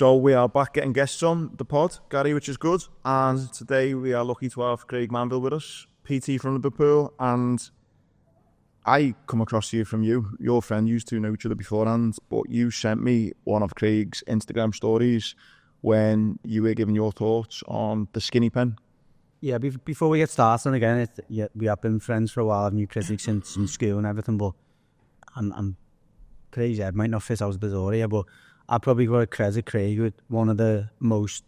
So we are back getting guests on the pod, Gary, which is good. And today we are lucky to have Craig Manville with us, PT from Liverpool. And I come across you from your friend, used to know each other beforehand, but you sent me one of Craig's Instagram stories when you were giving your thoughts on the skinny pen. Yeah, before we get started, again, we have been friends for a while. I've known Craig since in school and everything, but I'm crazy. I might not fit out the door here, but I'd probably got to credit Craig with one of the most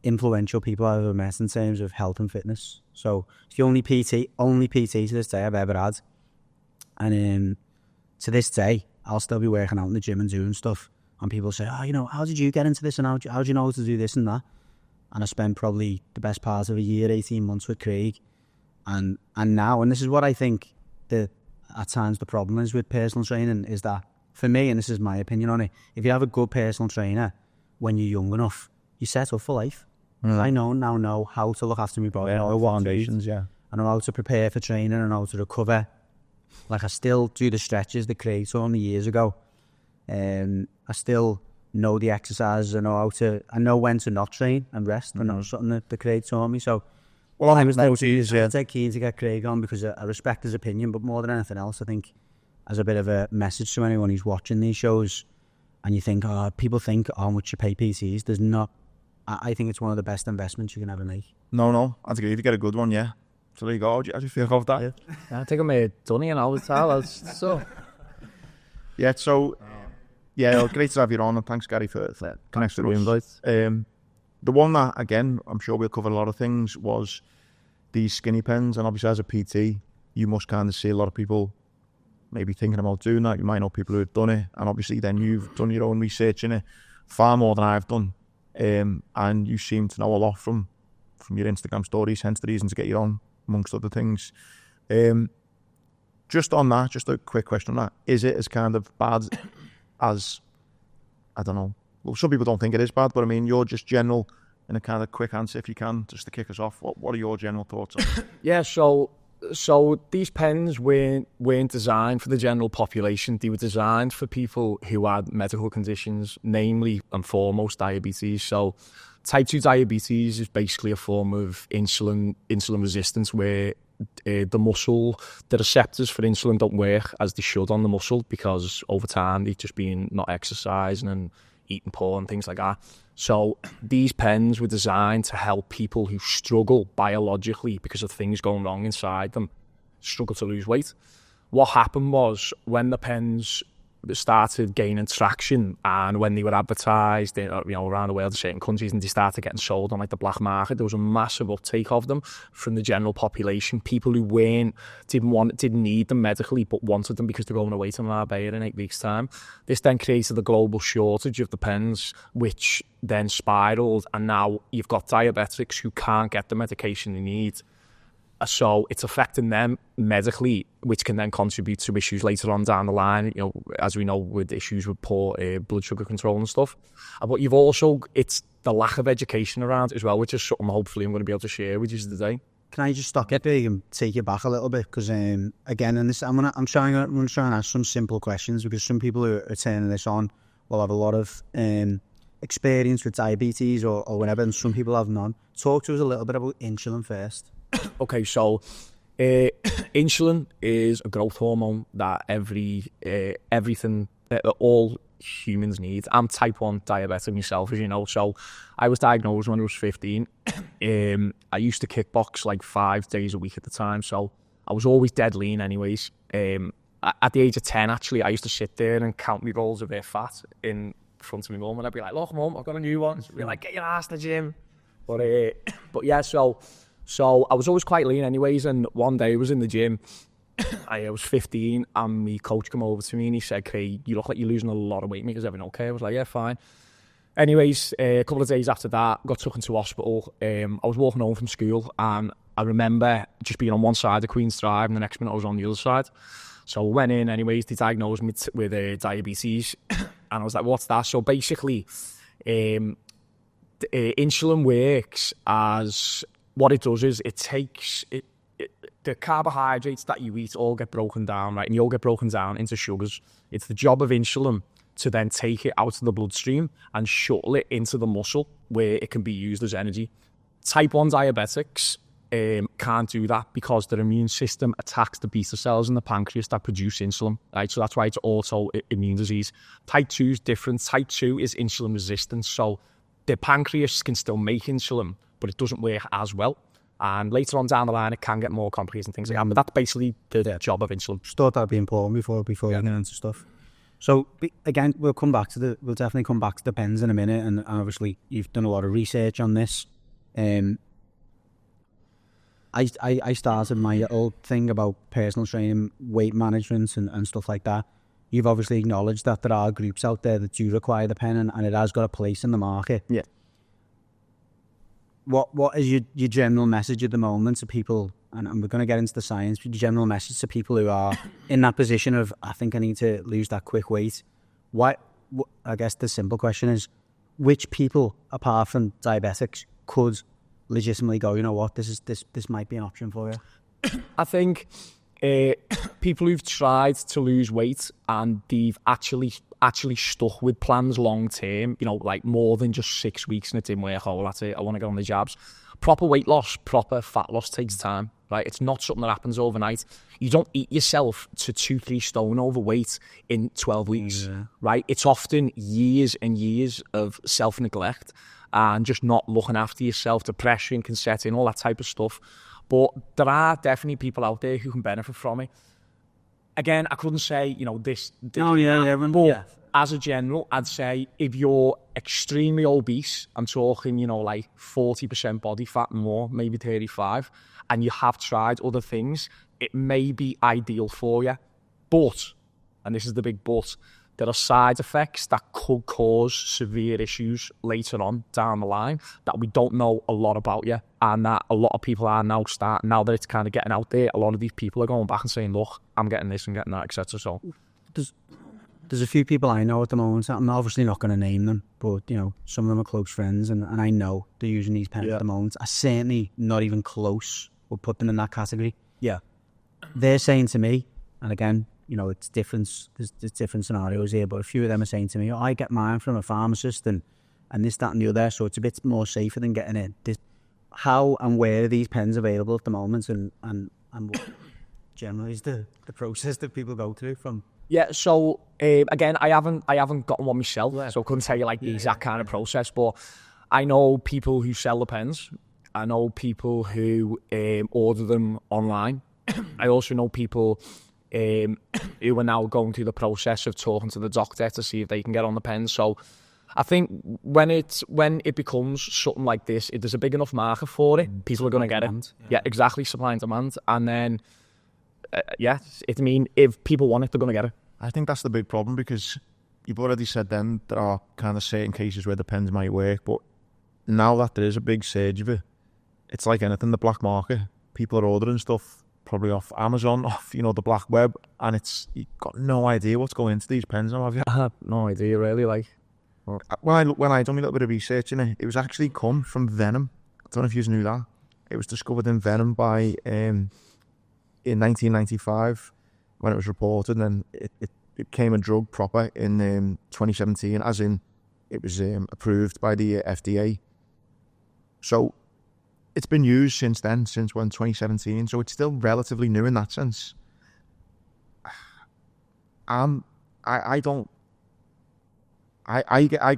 influential people I've ever met in terms of health and fitness. So it's the only PT to this day I've ever had. And to this day, I'll still be working out in the gym and doing stuff. And people say, how did you get into this? And how do you know how to do this and that? And I spent probably the best part of a year, 18 months with Craig. And now, and this is what I think at times the problem is with personal training, is that for me, and this is my opinion on it, if you have a good personal trainer when you're young enough, you're set up for life. I now know how to look after my body. Yeah, foundations, yeah. I know how to prepare for training and how to recover. Like, I still do the stretches that Craig taught me years ago. I still know the exercises. I know when to not train and rest. I know something that Craig taught me. So, I was dead keen to get Craig on because I respect his opinion, but more than anything else, I think as a bit of a message to anyone who's watching these shows, and you think, people think how much you pay PTs. There's not. I think it's one of the best investments you can ever make. No, I think if you get a good one, yeah. So there you go. How do you feel about that? Yeah, I think I made Dunny and all the time. So. Yeah, so. Yeah, great to have you on, and thanks, Gary, for connecting with us. The one that, again, I'm sure we'll cover a lot of things, was these skinny pens. And obviously, as a PT, you must kind of see a lot of people maybe thinking about doing that. You might know people who have done it, and obviously then you've done your own research in it far more than I've done. And you seem to know a lot from your Instagram stories, hence the reason to get you on, amongst other things. Just on that, just a quick question on that. Is it as kind of bad as, I don't know, well, some people don't think it is bad, but I mean, you're just general, in a kind of quick answer, if you can, just to kick us off, what are your general thoughts on it? Yeah, so these pens weren't designed for the general population. They were designed for people who had medical conditions, namely and foremost diabetes. So type 2 diabetes is basically a form of insulin resistance where the receptors for insulin don't work as they should on the muscle, because over time they've just been not exercising and eating poor and things like that. So these pens were designed to help people who struggle biologically because of things going wrong inside them, struggle to lose weight. What happened was, when the pens started gaining traction and when they were advertised around the world in certain countries, and they started getting sold on like the black market, there was a massive uptake of them from the general population. People who didn't need them medically but wanted them because they're going away to Marbella in 8 weeks' time. This then created a global shortage of the pens, which then spiraled, and now you've got diabetics who can't get the medication they need. So it's affecting them medically, which can then contribute to issues later on down the line, as we know, with issues with poor blood sugar control and stuff. But it's the lack of education around it as well, which is something hopefully I'm going to be able to share with you today. Can I just stop you and take you back a little bit? Because again, in this, I'm trying to ask some simple questions, because some people who are turning this on will have a lot of experience with diabetes or whatever, and some people have none. Talk to us a little bit about insulin first. Okay, so insulin is a growth hormone that everything that all humans need. I'm type 1 diabetic myself, as you know, so I was diagnosed when I was 15. I used to kickbox like 5 days a week at the time, so I was always dead lean anyways. At the age of 10, actually, I used to sit there and count my rolls of fat in front of my mum, and I'd be like, look, mum, I've got a new one. She'd be like, get your ass to the gym. But yeah, So I was always quite lean anyways, and one day I was in the gym, I was 15, and my coach came over to me and he said, Craig, you look like you're losing a lot of weight, mate. Is everything okay? I was like, yeah, fine. Anyways, a couple of days after that, got taken to hospital. I was walking home from school, and I remember just being on one side of Queen's Drive, and the next minute I was on the other side. So I went in anyways, they diagnosed me with diabetes, and I was like, what's that? So basically, insulin works as... What it does is it takes the carbohydrates that you eat all get broken down, right? And you all get broken down into sugars. It's the job of insulin to then take it out of the bloodstream and shuttle it into the muscle where it can be used as energy. Type 1 diabetics can't do that because their immune system attacks the beta cells in the pancreas that produce insulin, right? So that's why it's autoimmune disease. Type 2 is different. Type 2 is insulin resistant. So the pancreas can still make insulin, but it doesn't work as well. And later on down the line, it can get more complicated and things like that. But that's basically the job of insulin. Just thought that'd be important before getting into stuff. So again, we'll definitely come back to the pens in a minute. And obviously, you've done a lot of research on this. I started my little thing about personal training, weight management and stuff like that. You've obviously acknowledged that there are groups out there that do require the pen and it has got a place in the market. Yeah. What is your general message at the moment to people, and we're going to get into the science, but your general message to people who are in that position of, I think I need to lose that quick weight? I guess the simple question is, which people, apart from diabetics, could legitimately go, you know what, this might be an option for you? I think people who've tried to lose weight and they've actually stuck with plans long term, you know, like more than just 6 weeks and it didn't work, oh, that's it, I want to go on the jabs. Proper weight loss, proper fat loss takes time, right? It's not something that happens overnight. You don't eat yourself to 2-3 stone overweight in 12 weeks, right? It's often years and years of self-neglect and just not looking after yourself. Depression can set in, all that type of stuff. But there are definitely people out there who can benefit from it. Again, I couldn't say, you know, this but as a general, I'd say if you're extremely obese, I'm talking, you know, like 40% body fat and more, maybe 35, and you have tried other things, it may be ideal for you. But, and this is the big but, there are side effects that could cause severe issues later on down the line that we don't know a lot about yet, and that a lot of people are now now that it's kind of getting out there, a lot of these people are going back and saying, look, I'm getting this and getting that, etc. So there's a few people I know at the moment. I'm obviously not going to name them, but you know, some of them are close friends, and I know they're using these pens at the moment. I certainly not even close would put them in that category. Yeah, they're saying to me, and again, you know, it's different. There's different scenarios here, but a few of them are saying to me, "Oh, I get mine from a pharmacist, and this, that, and the other, so it's a bit more safer than getting it." How and where are these pens available at the moment, and what generally is the process that people go through from? Yeah, so again, I haven't gotten one myself, so I couldn't tell you like the exact kind of process. But I know people who sell the pens. I know people who order them online. I also know people who are now going through the process of talking to the doctor to see if they can get on the pen. So I think when it becomes something like this, if there's a big enough market for it, people are going to get it. Yeah, exactly, supply and demand. And then, if people want it, they're going to get it. I think that's the big problem, because you've already said then there are kind of certain cases where the pens might work, but now that there is a big surge of it, it's like anything, the black market. People are ordering stuff probably off Amazon, off, you know, the black web, and you've got no idea what's going into these pens now, have you? I have no idea, really. Like, when I done a little bit of research in it, it was actually come from venom. I don't know if you knew that. It was discovered in venom by in 1995 when it was reported, and then it became a drug proper in 2017, as in it was approved by the FDA. So it's been used since then, since 2017, so it's still relatively new in that sense. I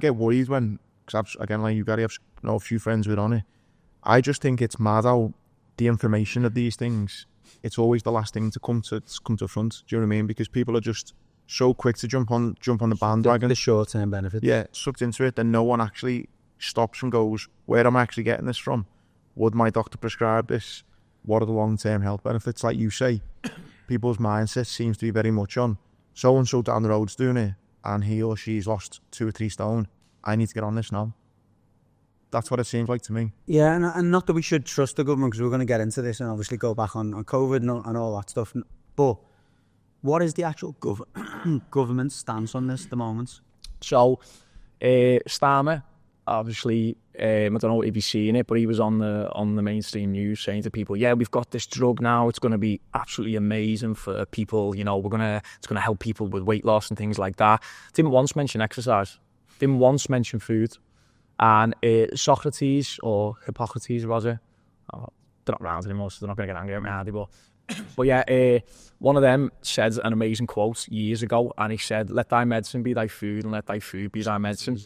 get worried when, because again, like you, Gary, I've know a few friends with on it. I just think it's mad how the information of these things, it's always the last thing to come to front. Do you know what I mean? Because people are just so quick to jump on the bandwagon. The short-term benefits. Yeah, sucked into it, then no one actually stops and goes, where am I actually getting this from? Would my doctor prescribe this? What are the long-term health benefits? Like you say, people's mindset seems to be very much on, so-and-so down the road's doing it, and he or she's lost 2 or 3 stone. I need to get on this now. That's what it seems like to me. Yeah, and not that we should trust the government, because we're going to get into this and obviously go back on COVID and all that stuff. But what is the actual government stance on this at the moment? So, Starmer obviously, I don't know if you've seen it, but he was on the mainstream news saying to people, yeah, we've got this drug now, it's going to be absolutely amazing for people, you know, it's going to help people with weight loss and things like that. Didn't once mention exercise, didn't once mention food. And Socrates, or Hippocrates, was it? Oh, they're not around anymore, so they're not going to get angry at me, are they? But yeah, one of them said an amazing quote years ago, and he said, let thy medicine be thy food, and let thy food be thy medicine.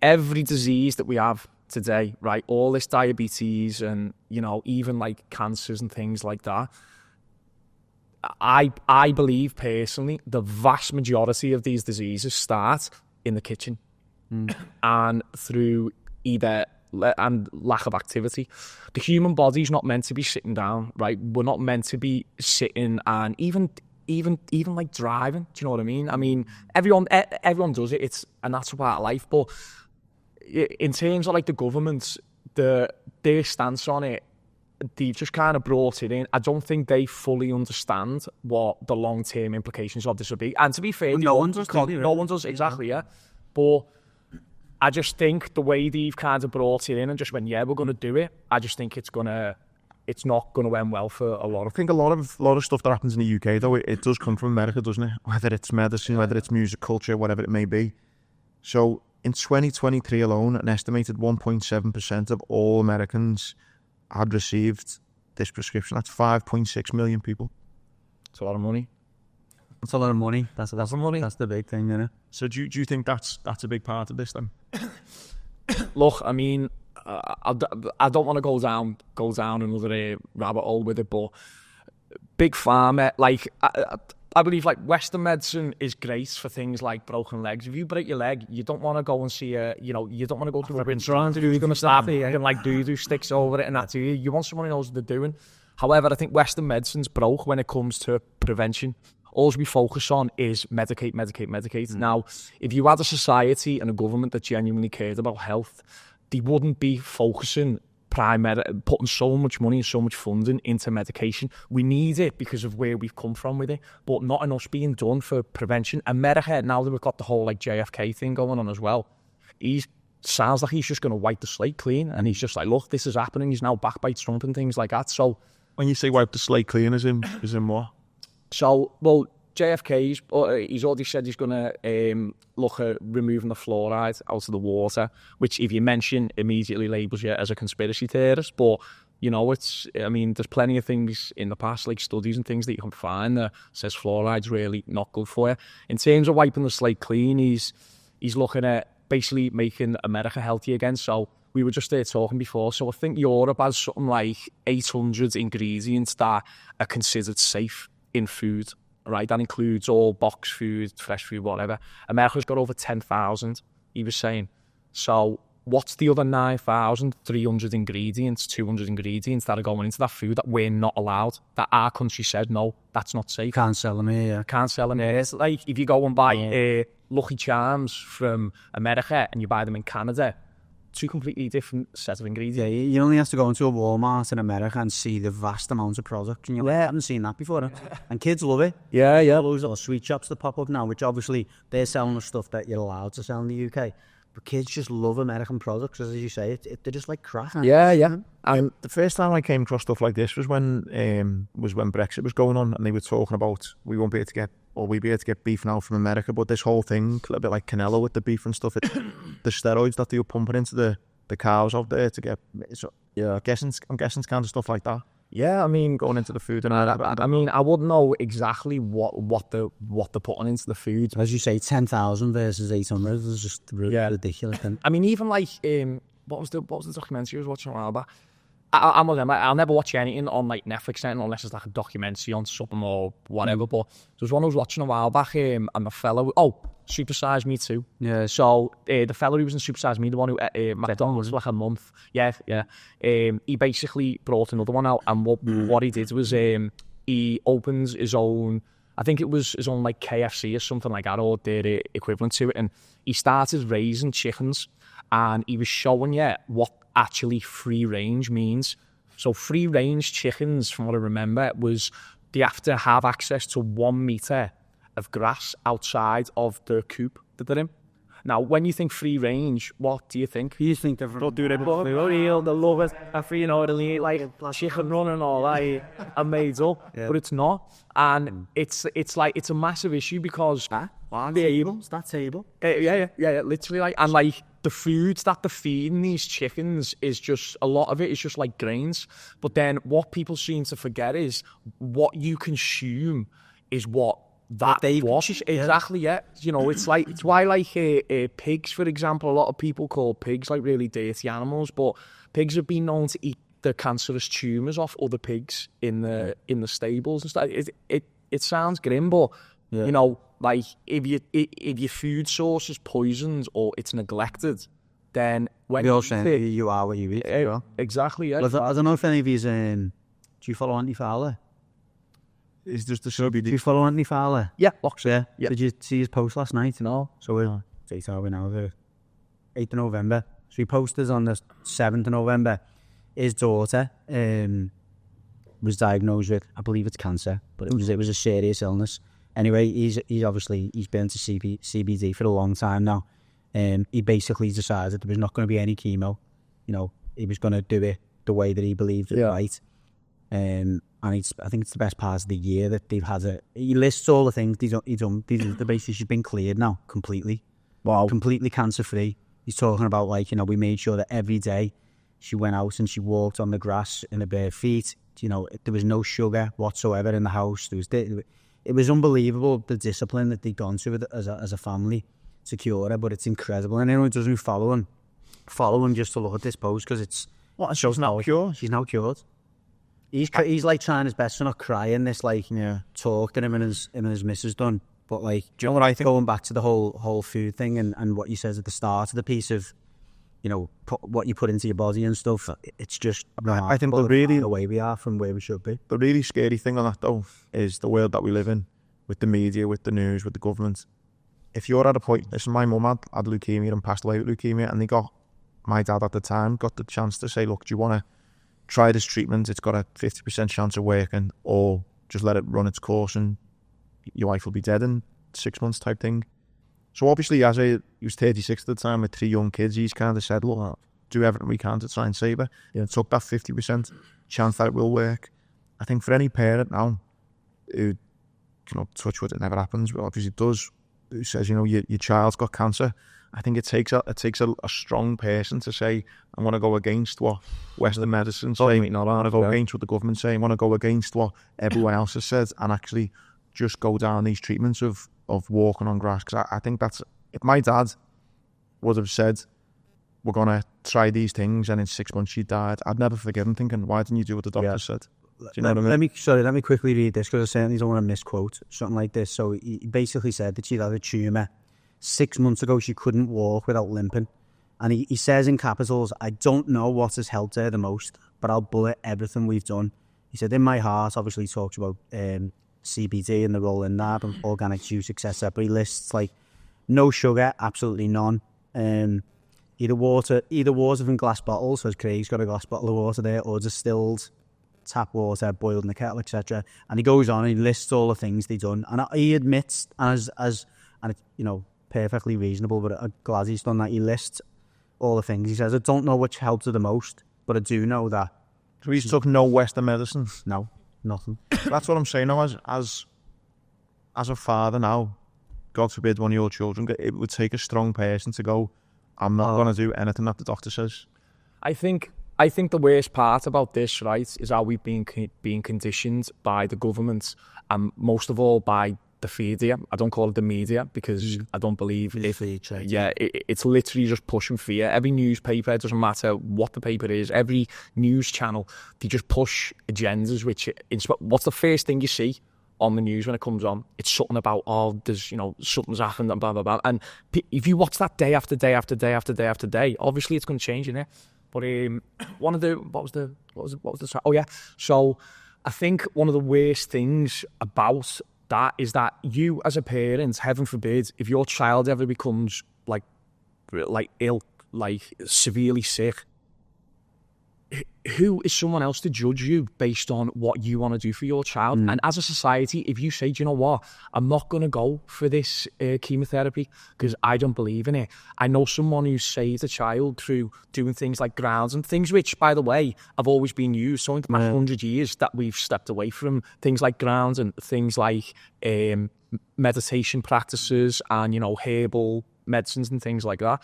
Every disease that we have today, right, all this diabetes and, you know, even like cancers and things like that, I believe personally the vast majority of these diseases start in the kitchen and through either and lack of activity. The human body's not meant to be sitting down, right? We're not meant to be sitting and even like driving. Do you know what I mean? I mean, everyone does it. It's a natural part of life. But in terms of like the government, their stance on it, they've just kind of brought it in. I don't think they fully understand what the long-term implications of this would be. And to be fair, no one does. No one does, exactly, yeah. But I just think the way they've kind of brought it in and just went, yeah, we're going to do it, I just think it's not going to end well for a lot of... I think a lot of stuff that happens in the UK, though, it does come from America, doesn't it? Whether it's medicine, whether it's music, culture, whatever it may be. So in 2023 alone, an estimated 1.7% of all Americans had received this prescription. That's 5.6 million people. It's a lot of money. That's a lot of money. That's the money. That's the big thing, you know. So do you think that's a big part of this then? Look, I mean, I don't want to go down another rabbit hole with it, but big pharma, like I believe like Western medicine is great for things like broken legs. If you break your leg, you don't want to go and see you don't want to go to a restaurant who's going to stab you and like do sticks over it and that to you. You want someone who knows what they're doing. However, I think Western medicine's broke when it comes to prevention. All we focus on is medicate. Now, if you had a society and a government that genuinely cared about health, they wouldn't be focusing putting so much money and so much funding into medication. We need it because of where we've come from with it, but not enough being done for prevention. America, now that we've got the whole like JFK thing going on as well, sounds like he's just going to wipe the slate clean, and he's just like, look, this is happening. He's now backed by Trump and things like that. So when you say wipe the slate clean, is in what? So, well, JFK, he's already said he's going to look at removing the fluoride out of the water, which if you mention, immediately labels you as a conspiracy theorist. But, you know, there's plenty of things in the past, like studies and things that you can find that says fluoride's really not good for you. In terms of wiping the slate clean, he's looking at basically making America healthy again. So we were just there talking before. So I think Europe has something like 800 ingredients that are considered safe in food, right? That includes all box food, fresh food, whatever. America's got over 10,000, he was saying. So what's the other 9,300 ingredients, 200 ingredients that are going into that food that we're not allowed, that our country said, no, that's not safe. Can't sell them here, yeah. Can't sell them here. It's like if you go and buy Lucky Charms from America and you buy them in Canada, two completely different sets of ingredients. Yeah, you only have to go into a Walmart in America and see the vast amounts of product. And you're like, I haven't seen that before. And kids love it. Yeah. Those little sweet shops that pop up now, which obviously they're selling the stuff that you're allowed to sell in the UK. But kids just love American products, as you say. They're just like crack. Yeah. The first time I came across stuff like this was when Brexit was going on, and they were talking about we'd be able to get beef now from America, but this whole thing, a little bit like Canelo with the beef and stuff, the steroids that they were pumping into the cows out there to get. So, yeah, I'm guessing it's kind of stuff like that. Yeah, I mean, going into the food, and I mean, I wouldn't know exactly what they're putting into the food. As you say, 10,000 versus 800 is just ridiculous. I mean, even like what was the documentary I was watching a while back? I'll never watch anything on like Netflix unless it's like a documentary on something or whatever. But there was one I was watching a while back, and the fellow, Super Size Me too. Yeah. So the fellow who was in Super Size Me, the one who McDonald's like a month. Yeah. He basically brought another one out, and what he did was he opens his own. I think it was his own like KFC or something like that, or their equivalent to it, and he started raising chickens, and he was showing what actually free range means. So free range chickens, from what I remember, was they have to have access to 1 meter of grass outside of the coop that they're in. Now, when you think free range, what do you think? You think they're Don't do it every Real, the love it. After you know what I mean, like chicken run and all that, are made up, But it's not, and it's like it's a massive issue because that table. yeah, literally, like, and like the foods that they're feeding these chickens is just a lot of it is just like grains. But then what people seem to forget is what you consume is what they wash. Exactly, yeah. You know, it's why like pigs, for example, a lot of people call pigs like really dirty animals, but pigs have been known to eat the cancerous tumours off other pigs in the stables and stuff. It sounds grim, but you know, like if your food source is poisoned or it's neglected, then when You're saying you are what you eat. Exactly, yeah. Well, I don't know if any of you do you follow Anthony Fowler? It's just the sub. Do you follow Anthony Fowler? Yeah. Yeah. Yeah. Did you see his post last night? No. So we're date are we now? The 8th of November. So he posted on the 7th of November. His daughter was diagnosed with, I believe it's cancer, but it was a serious illness. Anyway, he's been to CBD for a long time now. He basically decided there was not going to be any chemo. You know, he was going to do it the way that he believed it right. And I think it's the best part of the year that they've had it. He lists all the things he's done. Basically, she's been cleared now completely. Wow. Completely cancer free. He's talking about, like, you know, we made sure that every day she went out and she walked on the grass in her bare feet. You know, there was no sugar whatsoever in the house. It was unbelievable, the discipline that they'd gone to as a family to cure her, but it's incredible. And anyone who doesn't follow him just to look at this post, because it's... What, she's now cured? She's now cured. He's like trying his best to not cry in this, like, talk that him and his missus done. But, like, do you know what I think? Going back to the whole food thing and what you said at the start of the piece of, you know, what you put into your body and stuff, it's just... I think the way we are from where we should be. The really scary thing on that, though, is the world that we live in, with the media, with the news, with the government. If you're at a point... Listen, my mum had leukemia and passed away with leukemia, and my dad at the time got the chance to say, look, do you want to try this treatment? It's got a 50% chance of working, or just let it run its course and your wife will be dead in 6 months type thing. So obviously, he was 36 at the time with 3 young kids, he's kind of said, look, do everything we can to try and save her. It took that 50% chance that it will work. I think for any parent now who, you know, touch wood, it never happens, but obviously it does, who says, you know, your child's got cancer, I think it takes a strong person to say, I want to go against what Western medicine say, I want to go against what the government say, I want to go against what everyone else has said, and actually just go down these treatments of walking on grass. Because I think that's, if my dad would have said, we're going to try these things, and in 6 months she died, I'd never forgive him, thinking, why didn't you do what the doctor said? Do you know what I mean? Let me quickly read this, because I certainly don't want to misquote something like this. So he basically said that she'd had a tumour. 6 months ago, she couldn't walk without limping. And he says in capitals, I don't know what has helped her the most, but I'll bullet everything we've done. He said, in my heart, obviously he talks about CBD and the role in that, and organic juice, etc. But he lists, like, no sugar, absolutely none. Either water from glass bottles, so Craig's got a glass bottle of water there, or distilled tap water, boiled in the kettle, etc. And he goes on and he lists all the things they've done. And he admits, and it's, you know, perfectly reasonable, but I'm glad he's done that. He lists all the things. He says, I don't know which helped her the most, but I do know that. So he's took no Western medicine? No, nothing. That's what I'm saying now, as a father now, God forbid one of your children, it would take a strong person to go, I'm not going to do anything that the doctor says. I think the worst part about this, right, is how we've been conditioned by the government, and most of all by the media. I don't call it the media, because I don't believe it's literally just pushing fear. Every newspaper, it doesn't matter what the paper is, every news channel, they just push agendas, which, what's the first thing you see on the news when it comes on? It's something about, there's, you know, something's happened and blah, blah, blah. And if you watch that day after day after day after day after day, obviously it's going to change, innit? But so I think one of the worst things about that is that you, as a parent, heaven forbid, if your child ever becomes like ill, like severely sick, who is someone else to judge you based on what you want to do for your child? And as a society, if you say, do you know what, I'm not going to go for this chemotherapy because I don't believe in it. I know someone who saved a child through doing things like grounds and things which, by the way, have always been used. So in the past 100 years that we've stepped away from things like grounds and things like meditation practices and, you know, herbal medicines and things like that.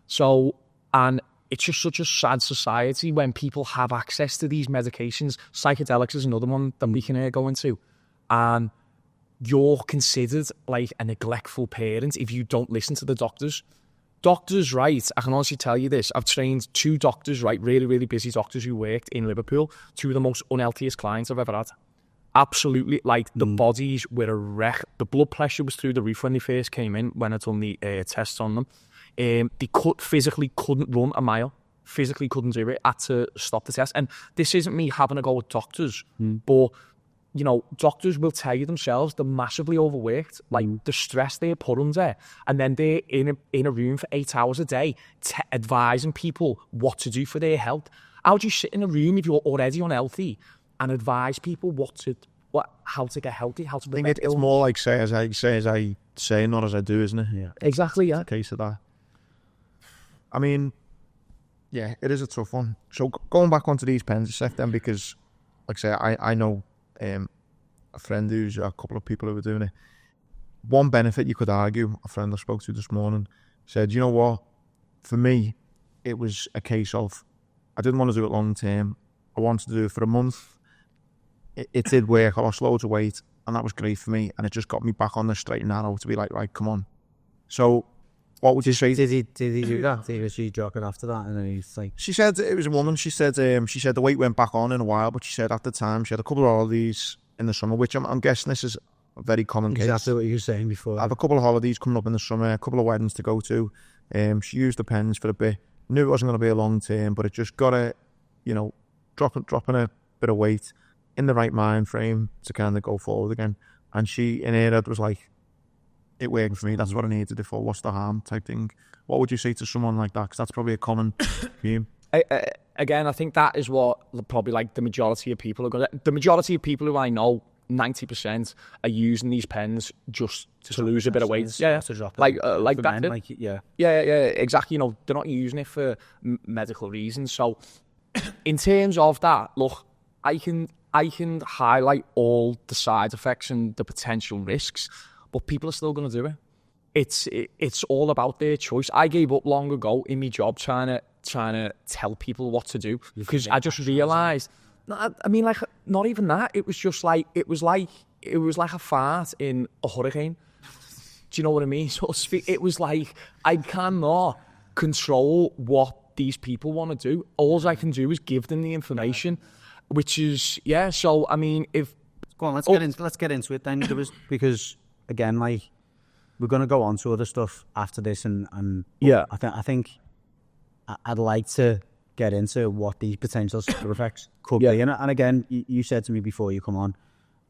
So, and it's just such a sad society when people have access to these medications. Psychedelics is another one that we can go into. And you're considered like a neglectful parent if you don't listen to the doctors. Doctors, right, I can honestly tell you this. I've trained 2 doctors, right, really, really busy doctors who worked in Liverpool. 2 of the most unhealthiest clients I've ever had. Absolutely, like the bodies were a wreck. The blood pressure was through the roof when they first came in, when I done the tests on them. They physically couldn't run a mile, physically couldn't do it, had to stop the test. And this isn't me having a go at doctors, but, you know, doctors will tell you themselves they're massively overworked, like the stress they're put under, and then they're in a room for 8 hours a day advising people what to do for their health. How do you sit in a room if you're already unhealthy and advise people how to get healthy, how to prevent it's more like say as I say, not as I do, isn't it? Yeah, exactly. Yeah, it's a case of that. I mean, yeah, it is a tough one. So going back onto these pens a sec then, because like I say, I know a friend who's a couple of people who were doing it. One benefit you could argue, a friend I spoke to this morning said, you know what, for me, it was a case of I didn't want to do it long term. I wanted to do it for a month. It did work. I lost loads of weight, and that was great for me. And it just got me back on the straight and narrow to be like, right, come on. So, what would you say? Did he do that? Was she jogging after that? And then he's like, she said it was a woman. She said the weight went back on in a while, but she said at the time she had a couple of holidays in the summer, which I'm guessing this is a very common case. Exactly what you were saying before. I have a couple of holidays coming up in the summer, a couple of weddings to go to. She used the pens for a bit. Knew it wasn't going to be a long term, but it just got her, you know, dropping a bit of weight in the right mind frame to kind of go forward again. And she, in her head, was like, it worked for me. That's what I needed to do for. What's the harm type thing. What would you say to someone like that? Because that's probably a common theme. Again, I think that is what probably like the majority of people are going to... The majority of people who I know, 90%, are using these pens just to lose a bit of weight. Yeah, to drop it. Like that. Men, like, yeah, exactly. You know, they're not using it for medical reasons. So, in terms of that, look, I can highlight all the side effects and the potential risks, but people are still going to do it. It's all about their choice. I gave up long ago in my job trying to tell people what to do because I just realised. I mean, like, not even that. It was just like it was like a fart in a hurricane. Do you know what I mean? So to speak, it was like I cannot control what these people want to do. All I can do is give them the information, which is So I mean, if go on, let's get into it then. Because again, like, we're gonna go on to other stuff after this, and yeah, I think I'd like to get into what the potential side effects could be. And again, you said to me before you come on,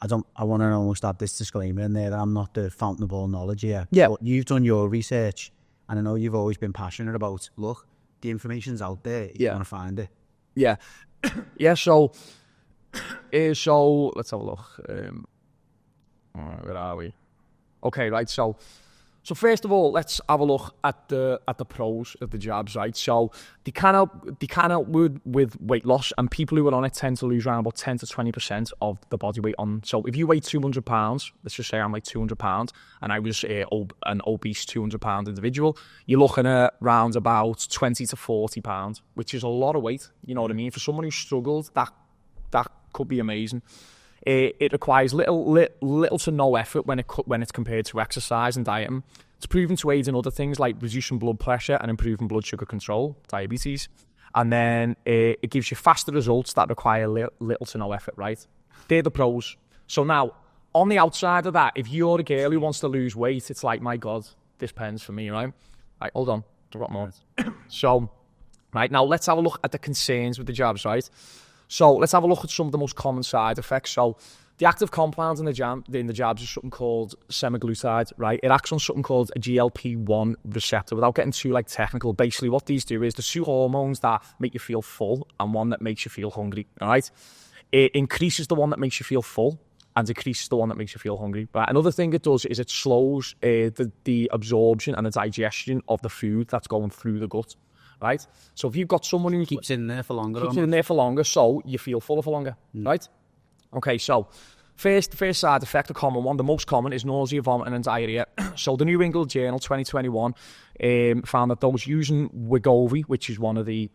I want to almost add this disclaimer in there that I'm not the fountain of all knowledge here. Yeah. But you've done your research, and I know you've always been passionate about, look, the information's out there. You want to find it. Yeah. So let's have a look. All right, where are we? Okay, right. So first of all, let's have a look at the pros of the jabs, right? So they can help with weight loss, and people who are on it tend to lose around about 10 to 20% of the body weight on. So if you weigh 200 pounds, let's just say I'm like 200 pounds, and I was an obese 200 pound individual, you're looking at around about 20 to 40 pounds, which is a lot of weight. You know what I mean? For someone who struggled, that could be amazing. It requires little to no effort when it's compared to exercise and dieting. It's proven to aid in other things like reducing blood pressure and improving blood sugar control, diabetes. And then it gives you faster results that require little to no effort, right? They're the pros. So now, on the outside of that, if you're a girl who wants to lose weight, it's like, my God, this pen's for me, right? Right, hold on, I've got more. So, right, now let's have a look at the concerns with the jabs, right? So let's have a look at some of the most common side effects. So The active compound in the jabs is something called semaglutide, right? It acts on something called a GLP-1 receptor. Without getting too technical, basically what these do is the two hormones that make you feel full and one that makes you feel hungry, all right? It increases the one that makes you feel full and decreases the one that makes you feel hungry. But another thing it does is it slows the absorption and the digestion of the food that's going through the gut, right? So if you've got someone who Keeps it in there for longer. keeps it in there for longer, so you feel fuller for longer, right? Okay, so first side effect, the common one, the most common is nausea, vomiting and diarrhea. So the New England Journal 2021 found that those using Wegovy, which is one of the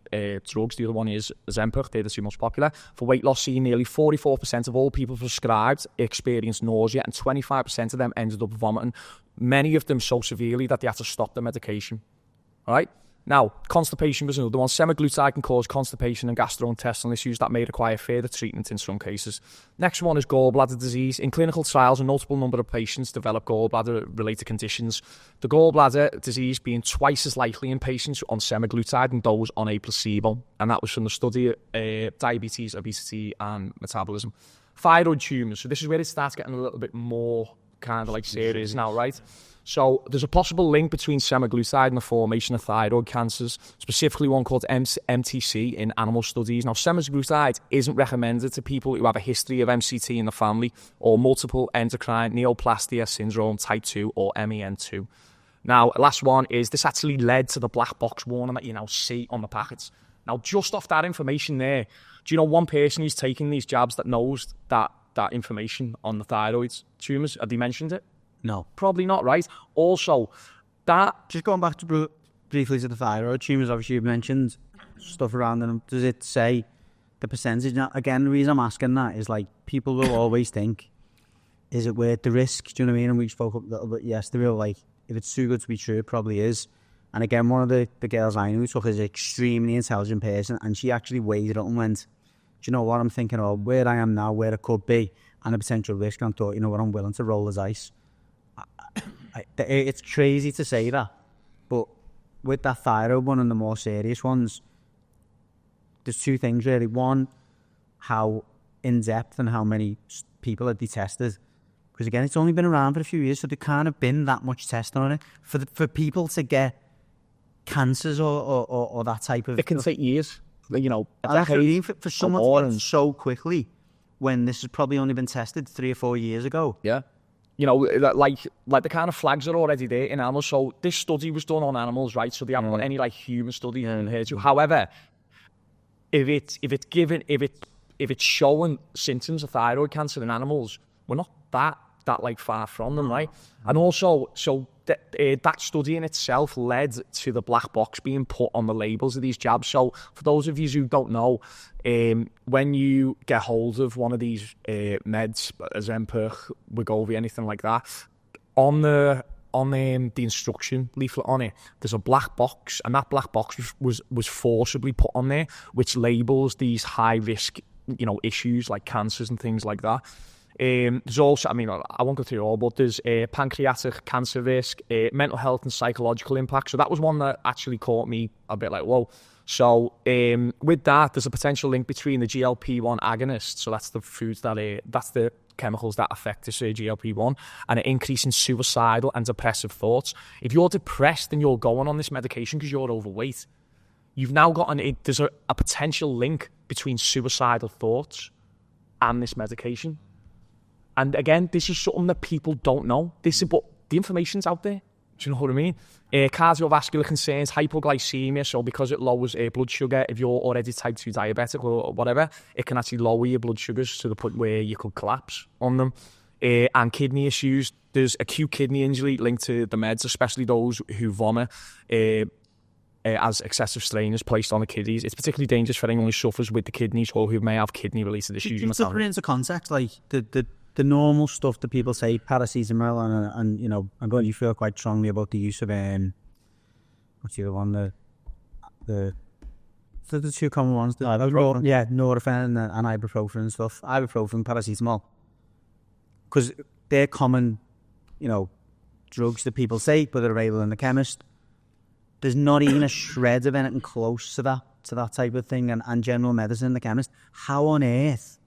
drugs, the other one is Ozempic, they're the two most popular, for weight loss, see nearly 44% of all people prescribed experienced nausea and 25% of them ended up vomiting, many of them so severely that they had to stop the medication, all right? Now, constipation was another one. Semaglutide can cause constipation and gastrointestinal issues that may require further treatment in some cases. Next one is gallbladder disease. In clinical trials, a notable number of patients develop gallbladder-related conditions. The gallbladder disease being twice as likely in patients on semaglutide than those on a placebo. And that was from the study of diabetes, obesity, and metabolism. Thyroid tumours. So this is where it starts getting a little bit more kind of serious now, right? So there's a possible link between semaglutide and the formation of thyroid cancers, specifically one called MTC in animal studies. Now, semaglutide isn't recommended to people who have a history of MCT in the family or multiple endocrine neoplastia syndrome type 2 or MEN2. Now, last one is this actually led to the black box warning that you now see on the packets. Now, just off that information there, do you know one person who's taking these jabs that knows that information on the thyroid tumours? Have they mentioned it? No. Probably not, right? Also, that... Just going back to briefly to the thyroid tumours, obviously you've mentioned stuff around them. Does it say the percentage? Now, again, the reason I'm asking that is people will always think, is it worth the risk? Do you know what I mean? And we spoke up a little bit yesterday, if it's too good to be true, it probably is. And again, one of the girls I knew took is an extremely intelligent person, and she actually weighed it up and went, do you know what, I'm thinking of where I am now, where it could be, and the potential risk, and I thought, you know what, I'm willing to roll the dice. It's crazy to say that, but with that thyroid one and the more serious ones, there's two things really. One, how in-depth and how many people are tested. Because again, it's only been around for a few years, so there can't have been that much testing on it. For people to get cancers or that type of... It can take years, for someone to get so quickly when this has probably only been tested 3 or 4 years ago. Yeah. Like the kind of flags are already there in animals. So this study was done on animals, right? So they haven't got any human study in here too. However, if it's showing symptoms of thyroid cancer in animals, we're not that far from them, right? And also, that study in itself led to the black box being put on the labels of these jabs. So for those of you who don't know, when you get hold of one of these meds, Ozempic, Wegovy, anything like that, on the instruction leaflet on it, there's a black box, and that black box was forcibly put on there, which labels these high risk, issues like cancers and things like that. There's also, I won't go through it all, but there's pancreatic cancer risk, mental health and psychological impact. So that was one that actually caught me a bit whoa. So with that, there's a potential link between the GLP-1 agonist, so that's the foods that's the chemicals that affect this GLP-1, and an increase in suicidal and depressive thoughts. If you're depressed and you're going on this medication because you're overweight, you've now got there's a potential link between suicidal thoughts and this medication. And again, this is something that people don't know. But the information's out there. Do you know what I mean? Cardiovascular concerns, hypoglycemia. So because it lowers blood sugar, if you're already type 2 diabetic or whatever, it can actually lower your blood sugars to the point where you could collapse on them. And kidney issues. There's acute kidney injury linked to the meds, especially those who vomit as excessive strain is placed on the kidneys. It's particularly dangerous for anyone who suffers with the kidneys or who may have kidney-related issues. Just to put it into context, the normal stuff that people say, paracetamol, and I'm going to feel quite strongly about the use of what's the other one? The two common ones. Norepinephrine and ibuprofen and stuff. Ibuprofen, paracetamol, because they're common, drugs that people say, but they're available in the chemist. There's not even a shred of anything close to that type of thing, and general medicine in the chemist. How on earth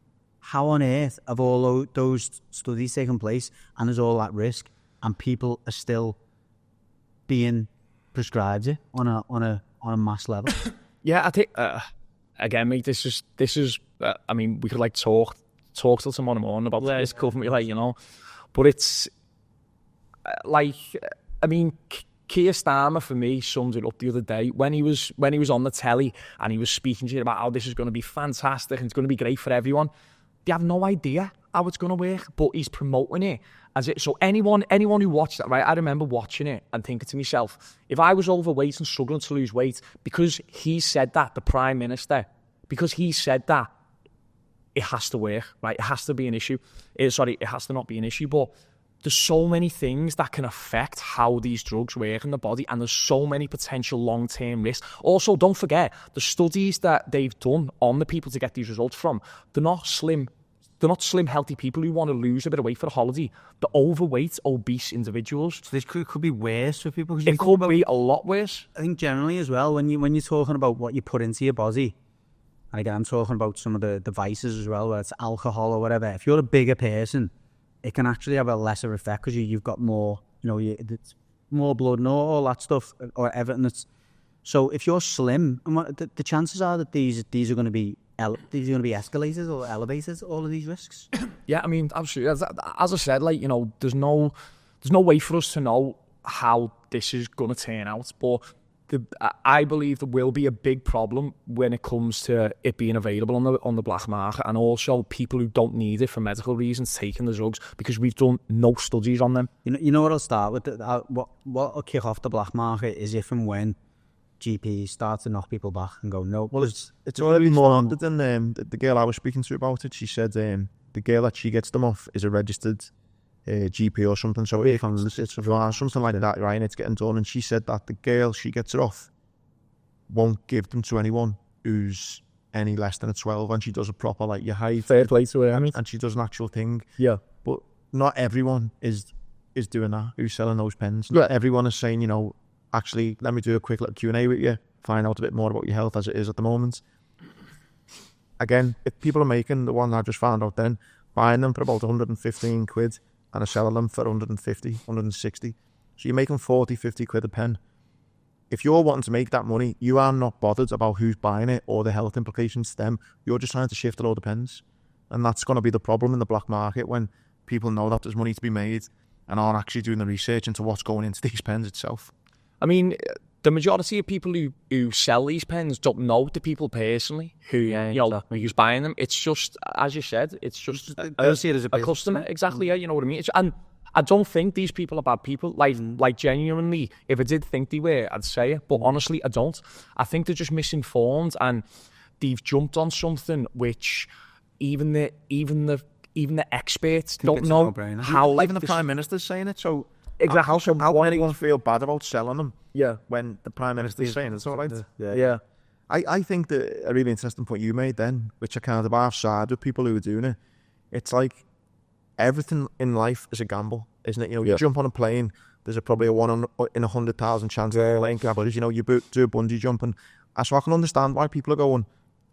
how on earth have all those studies taken place and there's all that risk and people are still being prescribed it on a mass level? Yeah, I think again, mate, this is. I mean, we could like talk till tomorrow morning about this government, like, you know, but it's like, I mean, Keir Starmer for me summed it up the other day when he was on the telly and he was speaking to you about how this is going to be fantastic and it's going to be great for everyone. They have no idea how it's going to work, but he's promoting it as it. So anyone who watched that, right? I remember watching it and thinking to myself, if I was overweight and struggling to lose weight, because he said that, the Prime Minister, because he said that, it has to work, right? It has to be an issue. It has to not be an issue, but there's so many things that can affect how these drugs work in the body, and there's so many potential long-term risks. Also, don't forget, the studies that they've done on the people to get these results from, they're not slim, healthy people who want to lose a bit of weight for a holiday. They're overweight, obese individuals. So this could be worse for people. It could be a lot worse. I think generally as well, when you're talking about what you put into your body, and again, I'm talking about some of the vices as well, whether it's alcohol or whatever. If you're a bigger person, it can actually have a lesser effect because you've got more, it's more blood and all that stuff, or everything. So if you're slim, the chances are that these are going to be escalated or elevated, all of these risks. Yeah, I mean, absolutely. As I said, like, you know, there's no way for us to know how this is going to turn out, but I believe there will be a big problem when it comes to it being available on the black market, and also people who don't need it for medical reasons taking the drugs, because we've done no studies on them. You know what I'll start with? What will kick off the black market is if and when GPs start to knock people back and go, no. Well, it's already more under than the girl I was speaking to about it. She said the girl that she gets them off is a registered GP or something, so it's something like that, right? And it's getting done. And she said that the girl she gets it off won't give them to anyone who's any less than a 12, and she does a proper, like, your height, fair play to her, I mean, and she does an actual thing. Yeah, but not everyone is doing that. Who's selling those pens? Not everyone is saying, you know, actually, let me do a quick little Q&A with you, find out a bit more about your health as it is at the moment. Again, if people are making the one I just found out, then buying them for about 115 quid and are selling them for 150, 160. So you're making 40, 50 quid a pen. If you're wanting to make that money, you are not bothered about who's buying it or the health implications to them. You're just trying to shift a load of pens. And that's going to be the problem in the black market, when people know that there's money to be made and aren't actually doing the research into what's going into these pens itself. I mean, the majority of people who sell these pens don't know the people personally who's buying them. It's just, as you said, it's just I see it as a customer. Exactly, yeah, you know what I mean? And I don't think these people are bad people. Like genuinely, if I did think they were, I'd say it. But honestly, I don't. I think they're just misinformed, and they've jumped on something which even the experts don't know how. Like, even the Prime Minister's saying it, so... Exactly. How can anyone feel bad about selling them? Yeah. When the Prime Minister is saying it's all right. Yeah. I think that a really interesting point you made then, which I kind of half-side with people who are doing it, it's like everything in life is a gamble, isn't it? You know, you jump on a plane, there's probably a 1 in 100,000 chance of playing gamblers. You know, you do a bungee jump, and so I can understand why people are going,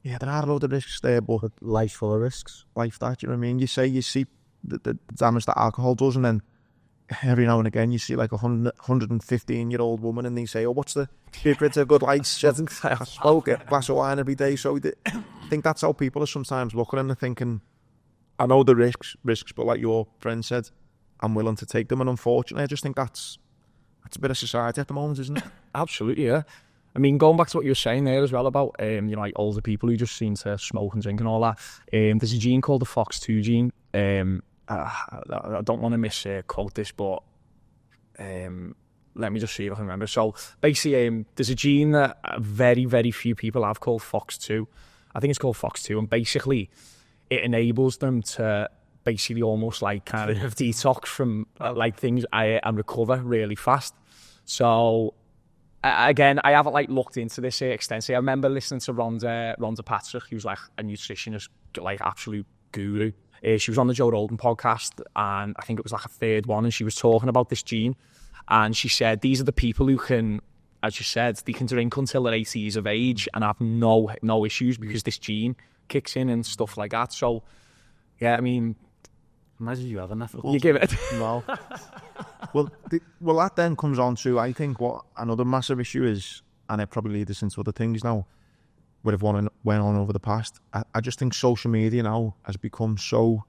yeah, there are a load of risks there, but life's full of risks. Life, that, you know what I mean? You see the damage that alcohol does, and then every now and again you see like a 115-year-old woman and they say, oh, what's the secret to good life? She doesn't smoke a glass of wine every day. So I think that's how people are sometimes looking, and they're thinking, I know the risks, but like your friend said, I'm willing to take them. And unfortunately, I just think that's a bit of society at the moment, isn't it? Absolutely, yeah. I mean, going back to what you were saying there as well about like older people who just seem to smoke and drink and all that, there's a gene called the FOX2 gene. I don't want to misquote this, but let me just see if I can remember. So basically, there's a gene that very, very few people have called FOX2. I think it's called FOX2, and basically it enables them to basically almost like kind of detox from like things and recover really fast. So again, I haven't like looked into this extensively. I remember listening to Rhonda Patrick, who's like a nutritionist, like absolute guru. She was on the Joe Rogan podcast, and I think it was like a third one, and she was talking about this gene, and she said these are the people who can, as you said, they can drink until they're 80 years of age and have no issues because this gene kicks in and stuff like that. So Yeah, I mean, Imagine you having that. you give it. No. Well, that then comes on to, I think, what another massive issue is, and it probably leads us into other things now, would have went on over the past. I just think social media now has become so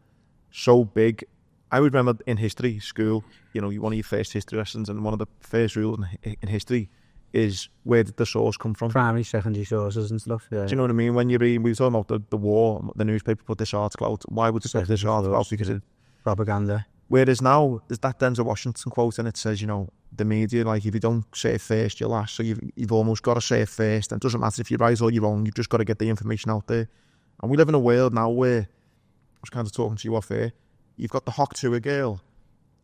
big. I would remember in history, school, you know, one of your first history lessons, and one of the first rules in history is, where did the source come from? Primary, secondary sources and stuff. Yeah. Do you know what I mean? When you read, we were talking about the war, the newspaper put this article out. Why would they put this article out? Because it Propaganda. Whereas now, there's that Denzel Washington quote, and it says, you know, the media, like, if you don't say it first, you're last. So you've almost got to say it first. And it doesn't matter if you're right or you're wrong. You've just got to get the information out there. And we live in a world now where, I was kind of talking to you off air, you've got the Hock Tour girl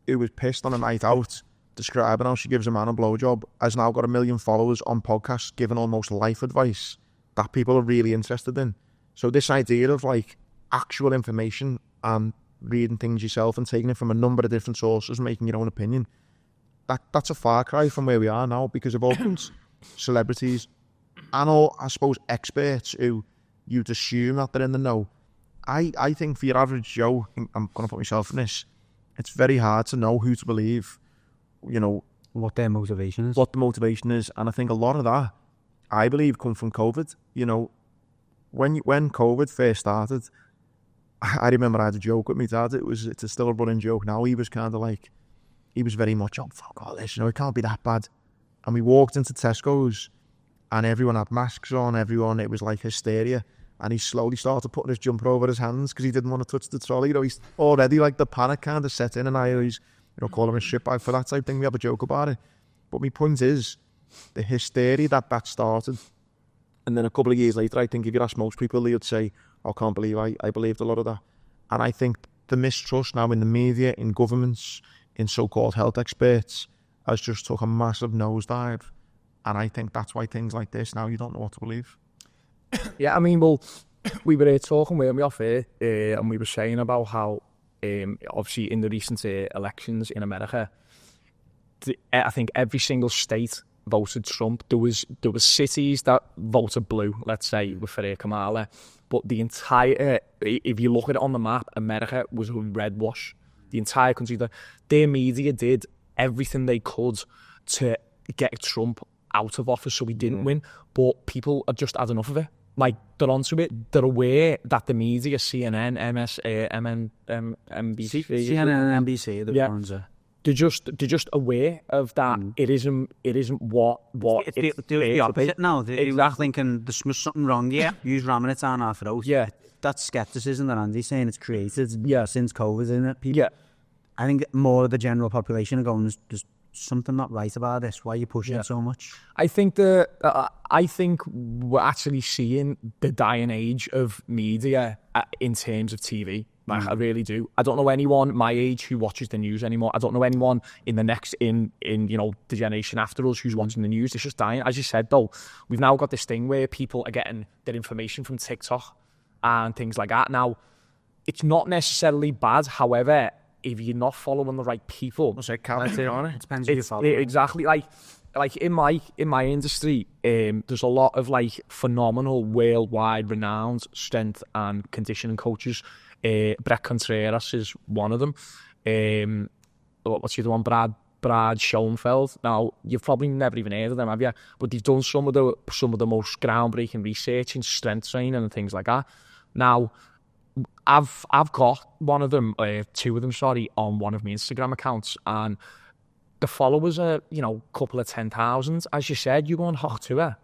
who was pissed on a night out, describing how she gives a man a blowjob, has now got 1 million followers on podcasts, giving almost life advice that people are really interested in. So this idea of, like, actual information and reading things yourself and taking it from a number of different sources, making your own opinion, that's a far cry from where we are now, because of opens celebrities and all, I suppose, experts who you'd assume that they're in the know. I think for your average Joe, I'm going to put myself in this, it's very hard to know who to believe, you know, What their motivation is. what the motivation is. And I think a lot of that, I believe, come from COVID. You know, when COVID first started, I remember I had a joke with my dad. It's still a running joke now. He was kind of like, he was very much, oh, fuck all this, you know, it can't be that bad. And we walked into Tesco's and everyone had masks on, it was like hysteria. And he slowly started putting his jumper over his hands because he didn't want to touch the trolley. You know, he's already, like, the panic kind of set in, and I always, you know, call him a shitbag for that type of thing. We have a joke about it. But my point is, the hysteria that started, and then a couple of years later, I think if you ask most people, they'd say, I can't believe I believed a lot of that. And I think the mistrust now in the media, in governments, in so-called health experts, has just took a massive nosedive. And I think that's why things like this, now you don't know what to believe. Yeah, I mean, well, we were talking, weren't we, off here, and we were saying about how, obviously, in the recent elections in America, I think every single state voted Trump. There was cities that voted blue, let's say, with Kamala, but the entire, if you look at it on the map, America was a red wash. The entire country, their media did everything they could to get Trump out of office so he didn't win, but people are just had enough of it. Like, they're onto it. They're aware that the media, CNN, NBC, CNN and NBC, the ones are. They're just aware of that. It isn't what It's the opposite now. They're Exactly. thinking there's something wrong. Yeah, use ramming it down our throat. Yeah. That's skepticism that Andy's saying. It's created since COVID, isn't it? People, Yeah. I think more of the general population are going, there's something not right about this. Why are you pushing it so much? I think we're actually seeing the dying age of media in terms of TV. Like, I really do. I don't know anyone my age who watches the news anymore. I don't know anyone in you know, the generation after us who's watching the news. It's just dying. As you said, though, we've now got this thing where people are getting their information from TikTok and things like that. Now, it's not necessarily bad. However, if you're not following the right people, What's that character on it? It depends who you follow. Exactly. Like in my industry, there's a lot of, like, phenomenal, worldwide renowned strength and conditioning coaches. Brett Contreras is one of them. What's the other one? Brad Schoenfeld. Now, you've probably never even heard of them, have you? But they've done some of the most groundbreaking research in strength training and things like that. Now, I've got one of them, two of them, sorry, on one of my Instagram accounts, and the followers are, you know, a couple of 10,000. As you said, you go on Hot Tour,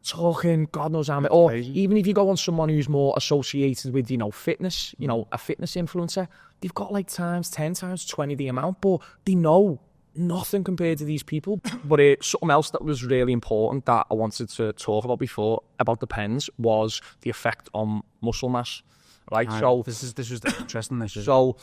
talking God knows how many. Or even if you go on someone who's more associated with, you know, fitness, you know, a fitness influencer, they've got like times 10, times 20 the amount, but they know nothing compared to these people. But something else that was really important that I wanted to talk about before, about the pens, was the effect on muscle mass. Right, so this was interesting. So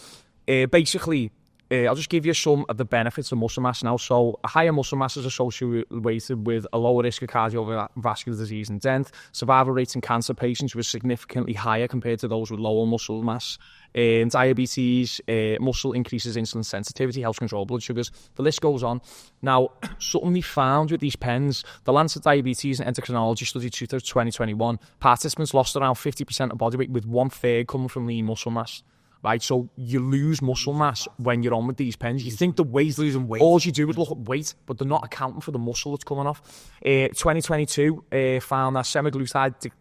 basically, I'll just give you some of the benefits of muscle mass now. So a higher muscle mass is associated with a lower risk of cardiovascular disease and death. Survival rates in cancer patients were significantly higher compared to those with lower muscle mass. Diabetes, muscle increases insulin sensitivity, helps control blood sugars. The list goes on. Now, something they found with these pens, the Lancet Diabetes and Endocrinology study 2021, participants lost around 50% of body weight, with 1/3 coming from lean muscle mass. right? So you lose muscle mass when you're on with these pens. You think the weight's losing weight. All you do is look at weight, but they're not accounting for the muscle that's coming off. 2022 found that semaglutide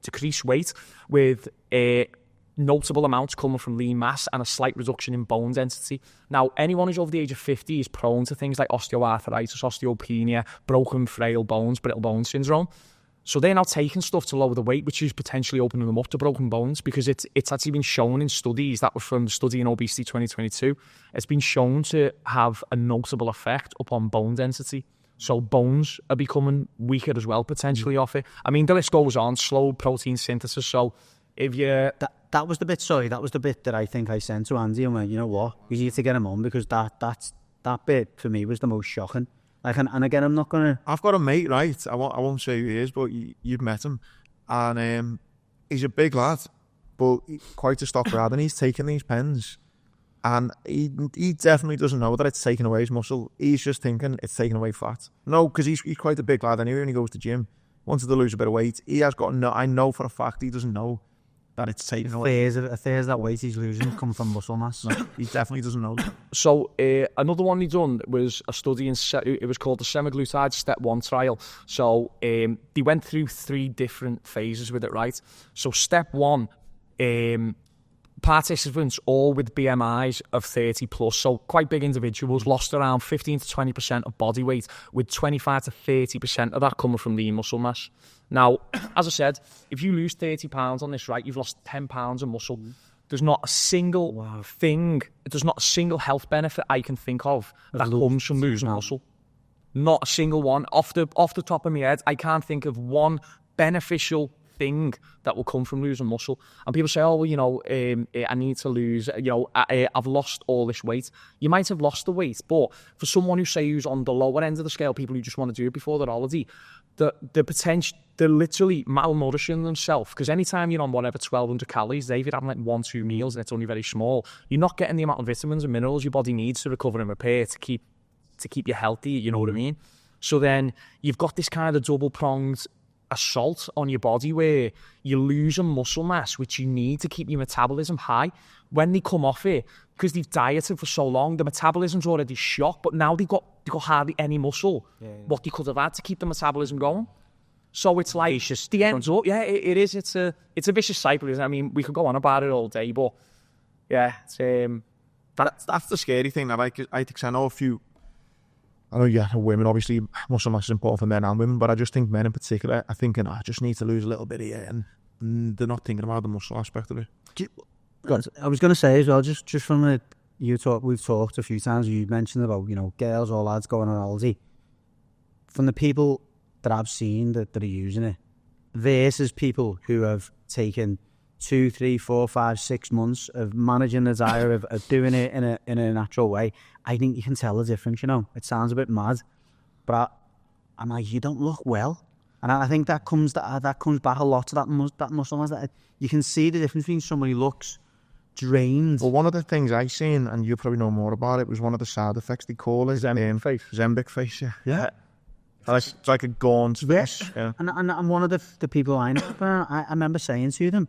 decreased weight with notable amounts coming from lean mass and a slight reduction in bone density. Now, anyone who's over the age of 50 is prone to things like osteoarthritis, osteopenia, broken, frail bones, brittle bone syndrome. So they're now taking stuff to lower the weight, which is potentially opening them up to broken bones, because it's actually been shown in studies, that was from the study in Obesity 2022, it's been shown to have a notable effect upon bone density. So bones are becoming weaker as well, potentially, off it. I mean, the list goes on, slow protein synthesis. So if you... That was the bit, sorry, that was the bit that I think I sent to Andy and went, you know what, we need to get him on, because that bit for me was the most shocking. Like, and again, I'm not gonna... I've got a mate, right? I won't say who he is, but you've met him. And he's a big lad, but quite a stock lad, and he's taking these pens. And he definitely doesn't know that it's taking away his muscle. He's just thinking it's taking away fat. No, because he's quite a big lad anyway, when he goes to the gym. Wanted to lose a bit of weight. He has got no... I know for a fact he doesn't know that it's taken away. A third of that weight he's losing come from muscle mass. No, he definitely doesn't know. So another one he done was a study it was called the semaglutide Step 1 trial. So they went through 3 different phases with it, right? So Step 1, participants all with BMIs of 30 plus, so quite big individuals, lost around 15 to 20% of body weight, with 25 to 30% of that coming from lean muscle mass. Now, as I said, if you lose 30 pounds on this, right, you've lost 10 pounds of muscle. There's not a single thing, there's not a single health benefit I can think of that comes from losing muscle. Not a single one. Off the top of my head, I can't think of one beneficial thing that will come from losing muscle. And people say, oh, well, you know, I need to lose, you know, I've lost all this weight. You might have lost the weight, but for someone who's on the lower end of the scale, people who just want to do it before their holiday, the potential, they're literally malnourishing themselves, because anytime you're on whatever 1,200 calories, if you're having like 1-2 meals and it's only very small, you're not getting the amount of vitamins and minerals your body needs to recover and repair to keep you healthy, you know what I mean? So then you've got this kind of double-pronged assault on your body where you're losing muscle mass, which you need to keep your metabolism high. When they come off it, because they've dieted for so long, the metabolism's already shot, but now they've got hardly any muscle, what they could have had to keep the metabolism going. So it's like the ends up. Yeah, it is. It's a vicious cycle. I mean, we could go on about it all day, but yeah, it's, that's the scary thing. I think I know a few. I know, yeah, women, obviously, muscle mass is important for men and women, but I just think men in particular are thinking, I just need to lose a little bit here, and they're not thinking about the muscle aspect of it. I was going to say as well, just from we've talked a few times, you mentioned about, you know, girls or lads going on holiday. From the people that I've seen that are using it, versus people who have taken 2, 3, 4, 5, 6 months of managing the diet, of doing it in a natural way, I think you can tell the difference, you know. It sounds a bit mad, but I'm like, you don't look well. And I think that comes back a lot to that muscle mass. That you can see the difference between somebody who looks drained. Well, one of the things I seen, and you probably know more about it, was one of the side effects they call it Ozempic face. Yeah. It's like a gaunt face. Yeah. And one of the people I know, I remember saying to them,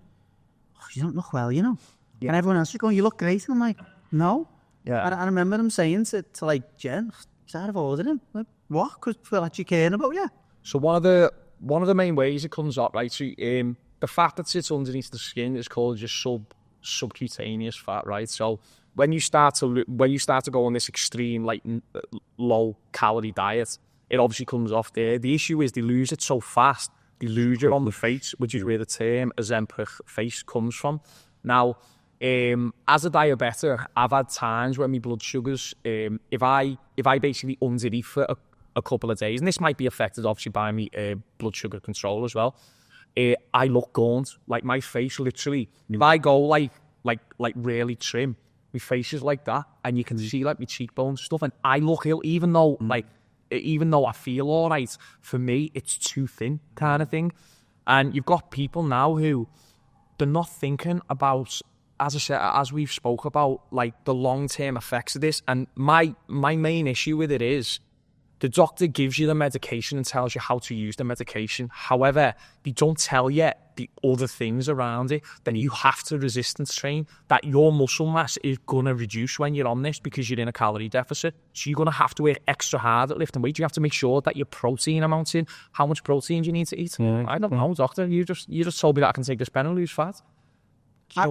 oh, you don't look well, you know. Yeah. And everyone else is going, you look great. And I'm like, no. Yeah. And I remember them saying to like, Jen, I've ordered him. Like, what? Because we're actually caring about you. So one of the main ways it comes up, right? So the fat that sits underneath the skin is called just subcutaneous fat, right? So when you start to go on this extreme, like low calorie diet, it obviously comes off there. The issue is they lose it so fast. They lose it on the face, which is where the term Ozempic face comes from. Now, as a diabetic, I've had times when my blood sugars, if I basically undereat for a couple of days, and this might be affected obviously by my blood sugar control as well, I look gaunt. Like my face literally, if I go like really trim, my face is like that, and you can see like my cheekbones and stuff, and I look ill, even though I feel all right, for me, it's too thin kind of thing. And you've got people now who, they're not thinking about, as I said, as we've spoke about, like the long-term effects of this. And my main issue with it is, the doctor gives you the medication and tells you how to use the medication. However, they don't tell you the other things around it, then you have to resistance train. That your muscle mass is going to reduce when you're on this because you're in a calorie deficit. So you're going to have to work extra hard at lifting weight. You have to make sure that your protein amounts in. How much protein do you need to eat? Yeah. I don't know, doctor. You just told me that I can take this pen and lose fat.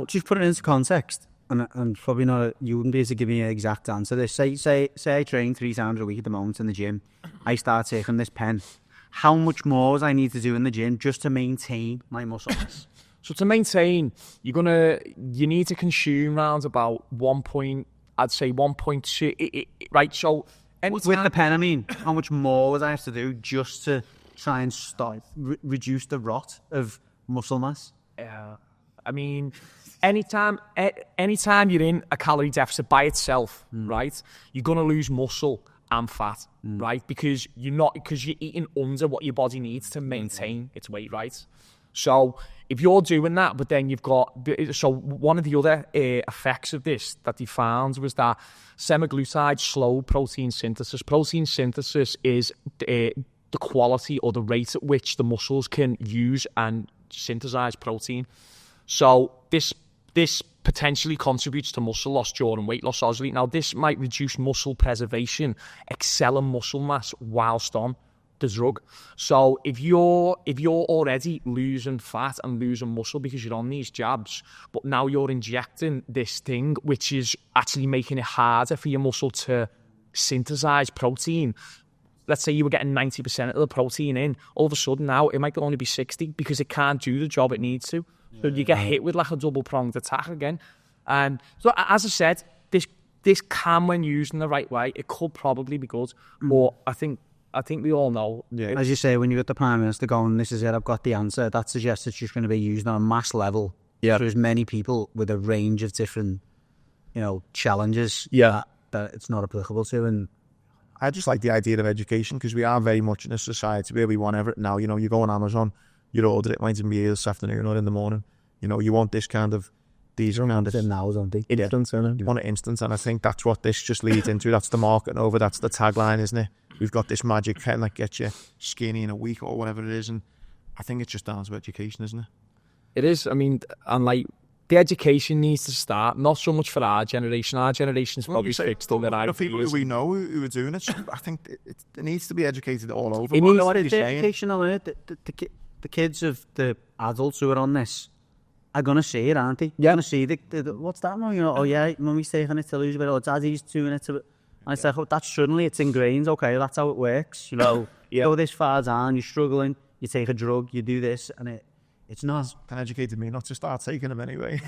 Just put it into context, and probably not. You wouldn't be able to give me an exact answer. This say I train 3 times a week at the moment in the gym. I start taking this pen. How much more do I need to do in the gym just to maintain my muscle mass? So to maintain, you need to consume around about 1.2. Right. So With the pen, I mean, how much more would I have to do just to try and reduce the rot of muscle mass? I mean, anytime you're in a calorie deficit by itself, right, you're going to lose muscle and fat, right? Because you're eating under what your body needs to maintain its weight, right? So if you're doing that, but then you've got... So one of the other effects of this that they found was that semaglutide slowed protein synthesis. Protein synthesis is the quality or the rate at which the muscles can use and synthesize protein. So this potentially contributes to muscle loss during weight loss, Ozzy. Now, this might reduce muscle preservation, excelling muscle mass whilst on the drug. So if you're already losing fat and losing muscle because you're on these jabs, but now you're injecting this thing, which is actually making it harder for your muscle to synthesize protein. Let's say you were getting 90% of the protein in, all of a sudden now it might only be 60 because it can't do the job it needs to. So you get hit with like a double-pronged attack again. So as I said, this can, when used in the right way, it could probably be good. But I think we all know. Yeah. As you say, when you get the Prime Minister going, this is it, I've got the answer, that suggests it's just going to be used on a mass level for as many people with a range of different, challenges that it's not applicable to. And I just like the idea of education because we are very much in a society where we want everything now. You go on Amazon, you order it, might even be here this afternoon or in the morning. You want this kind of... These are around it now, don't they? Instant, you want it instant, and I think that's what this just leads into. That's the marketing over, that's the tagline, isn't it? We've got this magic pen that gets you skinny in a week or whatever it is, and I think it's just down to education, isn't it? It is. I mean, and like, the education needs to start, not so much for our generation. Our generation's probably fixed all that. The people who we know who are doing it, I think it needs to be educated all over. You know what it is? Educational, the kids of the adults who are on this are going to see it, aren't they? Yeah. Going to see the what's that now? Oh yeah, mummy's taking it to lose a bit, or daddy's doing it to... And it's like, that's suddenly, it's ingrained, okay, that's how it works, You go this far down, you're struggling, you take a drug, you do this, and it's not... Can educated me not to start taking them anyway.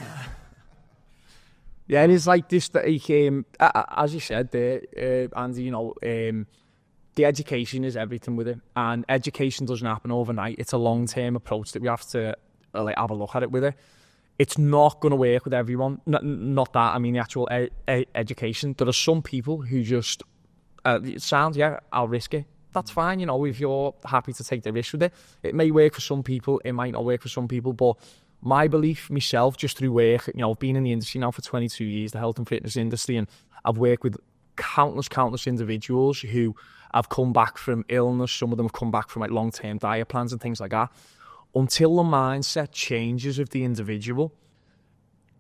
Yeah, it is like this, as you said there, Andy, the education is everything with it, and education doesn't happen overnight. It's a long-term approach that we have to have a look at it with it. It's not going to work with everyone. Not that, I mean the actual education. There are some people who just, it sounds, I'll risk it. That's fine, if you're happy to take the risk with it. It may work for some people, it might not work for some people, but my belief, myself, just through work, I've been in the industry now for 22 years, the health and fitness industry, and I've worked with countless individuals who have come back from illness. Some of them have come back from long-term diet plans and things like that. Until the mindset changes of the individual,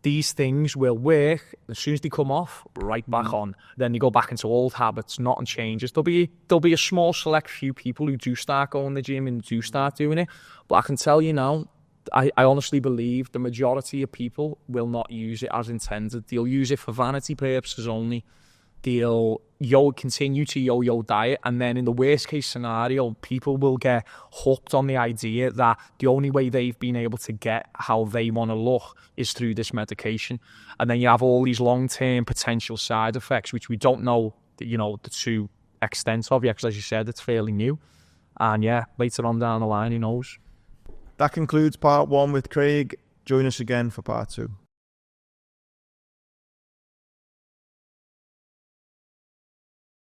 these things will work. As soon as they come off, right back on. Then they go back into old habits, nothing changes. There'll be a small select few people who do start going to the gym and do start doing it. But I can tell you now, I honestly believe the majority of people will not use it as intended. They'll use it for vanity purposes only. They'll continue to yo-yo diet, and then in the worst case scenario, people will get hooked on the idea that the only way they've been able to get how they want to look is through this medication. And then you have all these long-term potential side effects, which we don't know, the true extent of yet, because as you said, it's fairly new. And later on down the line, who knows? That concludes part 1 with Craig. Join us again for part 2.